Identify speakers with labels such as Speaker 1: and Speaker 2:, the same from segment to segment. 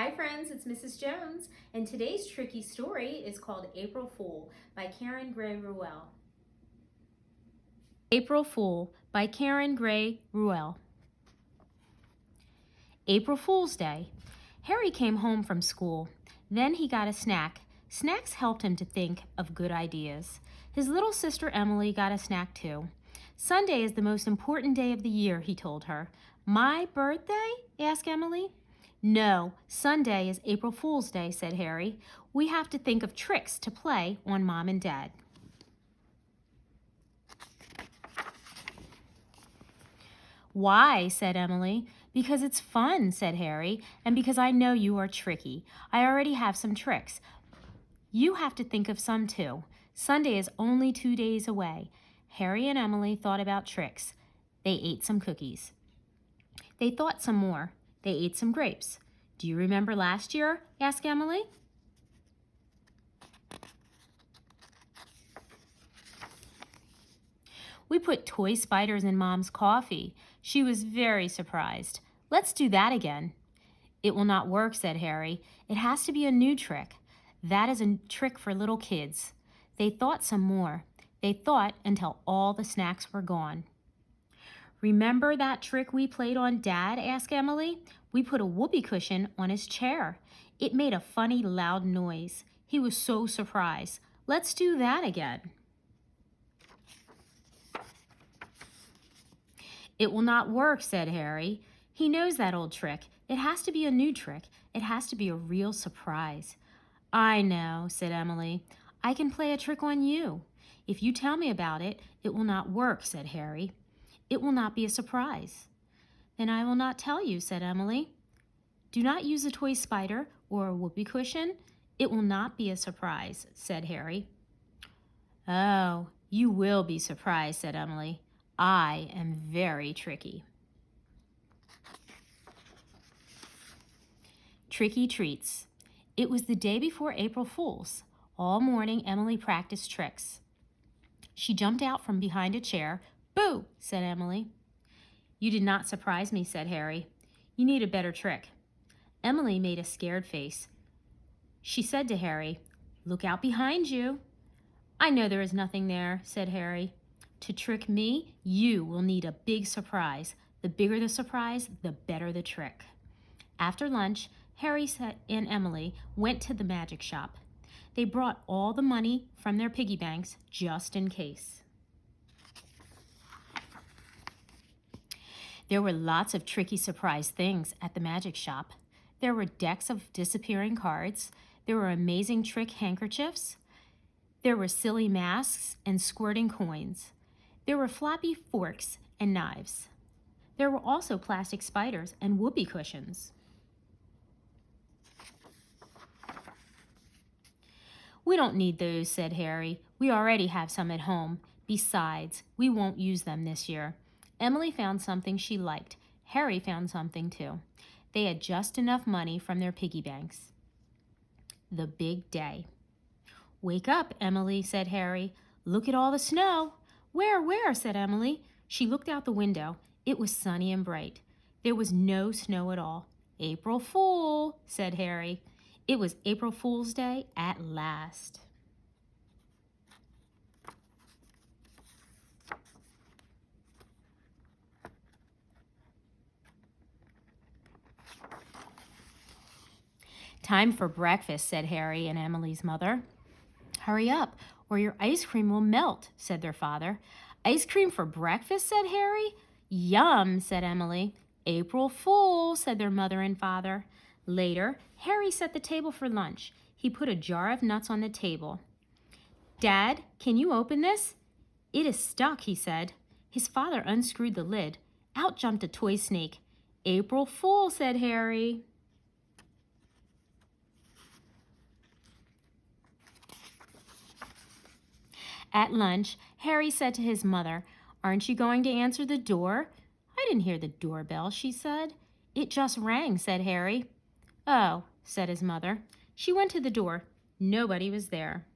Speaker 1: Hi friends, it's Mrs. Jones, and today's tricky story is called April Fool by Karen Gray Ruel. April Fool by Karen Gray Ruel. April Fool's Day. Harry came home from school. Then he got a snack. Snacks helped him to think of good ideas. His little sister Emily got a snack too. Sunday is the most important day of the year, he told her. My birthday? Asked Emily. No, Sunday is April Fool's Day, said Harry. We have to think of tricks to play on Mom and Dad. Why? Said Emily. Because it's fun, said Harry, and because I know you are tricky. I already have some tricks. You have to think of some too. Sunday is only 2 days away. Harry and Emily thought about tricks. They ate some cookies. They thought some more. They ate some grapes. Do you remember last year? Asked Emily. We put toy spiders in Mom's coffee. She was very surprised. Let's do that again. It will not work, said Harry. It has to be a new trick. That is a trick for little kids. They thought some more. They thought until all the snacks were gone. Remember that trick we played on Dad? Asked Emily. We put a whoopee cushion on his chair. It made a funny, loud noise. He was so surprised. Let's do that again. It will not work, said Harry. He knows that old trick. It has to be a new trick. It has to be a real surprise. I know, said Emily. I can play a trick on you. If you tell me about it, it will not work, said Harry. It will not be a surprise. Then I will not tell you, said Emily. Do not use a toy spider or a whoopee cushion. It will not be a surprise, said Harry. Oh, you will be surprised, said Emily. I am very tricky. Tricky treats. It was the day before April Fool's. All morning, Emily practiced tricks. She jumped out from behind a chair. Boo, said Emily. You did not surprise me, said Harry. You need a better trick. Emily made a scared face. She said to Harry, Look out behind you. I know there is nothing there, said Harry. To trick me, you will need a big surprise. The bigger the surprise, the better the trick. After lunch, Harry and Emily went to the magic shop. They brought all the money from their piggy banks just in case. There were lots of tricky surprise things at the magic shop. There were decks of disappearing cards. There were amazing trick handkerchiefs. There were silly masks and squirting coins. There were floppy forks and knives. There were also plastic spiders and whoopee cushions. We don't need those, said Harry. We already have some at home. Besides, we won't use them this year. Emily found something she liked. Harry found something too. They had just enough money from their piggy banks. The big day. Wake up, Emily, said Harry. Look at all the snow. Where, said Emily. She looked out the window. It was sunny and bright. There was no snow at all. April Fool, said Harry. It was April Fool's Day at last. Time for breakfast, said Harry and Emily's mother. Hurry up, or your ice cream will melt, said their father. Ice cream for breakfast, said Harry. Yum, said Emily. April Fool, said their mother and father. Later, Harry set the table for lunch. He put a jar of nuts on the table. Dad, can you open this? It is stuck, he said. His father unscrewed the lid. Out jumped a toy snake. April Fool, said Harry. At lunch, Harry said to his mother, Aren't you going to answer the door? I didn't hear the doorbell, she said. It just rang, said Harry. Oh, said his mother. She went to the door. Nobody was there.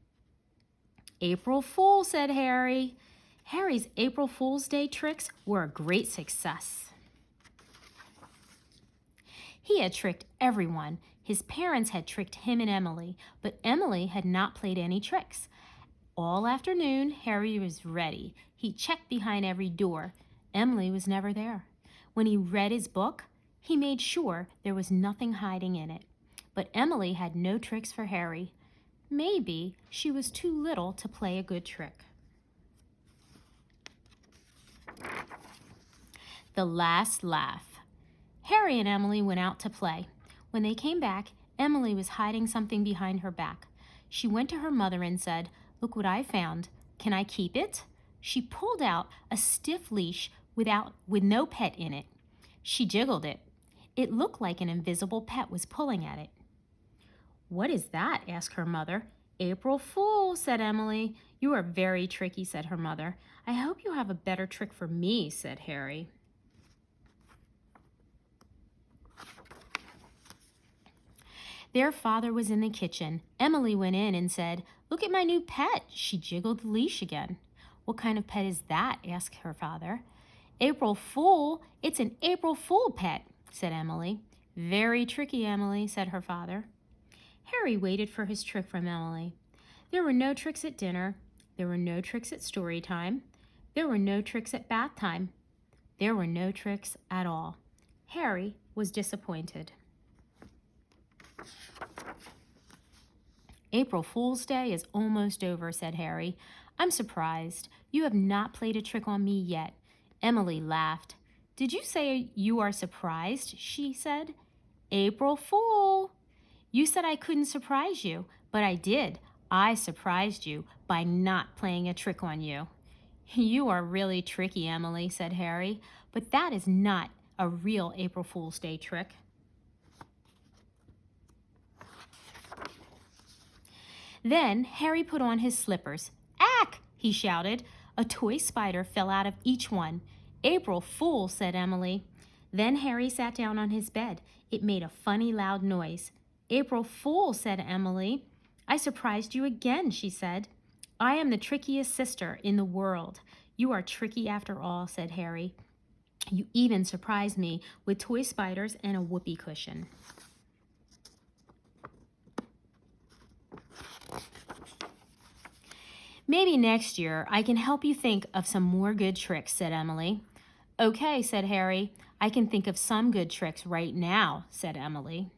Speaker 1: April Fool, said Harry. Harry's April Fool's Day tricks were a great success. He had tricked everyone. His parents had tricked him and Emily, but Emily had not played any tricks. All afternoon, Harry was ready. He checked behind every door. Emily was never there. When he read his book, he made sure there was nothing hiding in it. But Emily had no tricks for Harry. Maybe she was too little to play a good trick. The last laugh. Harry and Emily went out to play. When they came back, Emily was hiding something behind her back. She went to her mother and said, "Look what I found. Can I keep it?" She pulled out a stiff leash with no pet in it. She jiggled it. It looked like an invisible pet was pulling at it. "What is that?" asked her mother. "April Fool," said Emily. "You are very tricky," said her mother. "I hope you have a better trick for me," said Harry. Their father was in the kitchen. Emily went in and said, "Look at my new pet." She jiggled the leash again. "What kind of pet is that?" asked her father. "April Fool. It's an April Fool pet," said Emily. "Very tricky, Emily," said her father. Harry waited for his trick from Emily. There were no tricks at dinner. There were no tricks at story time. There were no tricks at bath time. There were no tricks at all. Harry was disappointed. "April Fool's Day is almost over," said Harry. "I'm surprised. You have not played a trick on me yet." Emily laughed. "Did you say you are surprised?" she said. "April Fool!" "You said I couldn't surprise you, but I did. I surprised you by not playing a trick on you." "You are really tricky, Emily," said Harry, "but that is not a real April Fool's Day trick." Then Harry put on his slippers. "Ack!" he shouted. A toy spider fell out of each one. "April Fool," said Emily. Then Harry sat down on his bed. It made a funny loud noise. "April Fool," said Emily. "I surprised you again," she said. "I am the trickiest sister in the world." "You are tricky after all," said Harry. "You even surprised me with toy spiders and a whoopee cushion." "Maybe next year I can help you think of some more good tricks," said Emily. "Okay," said Harry. "I can think of some good tricks right now," said Emily.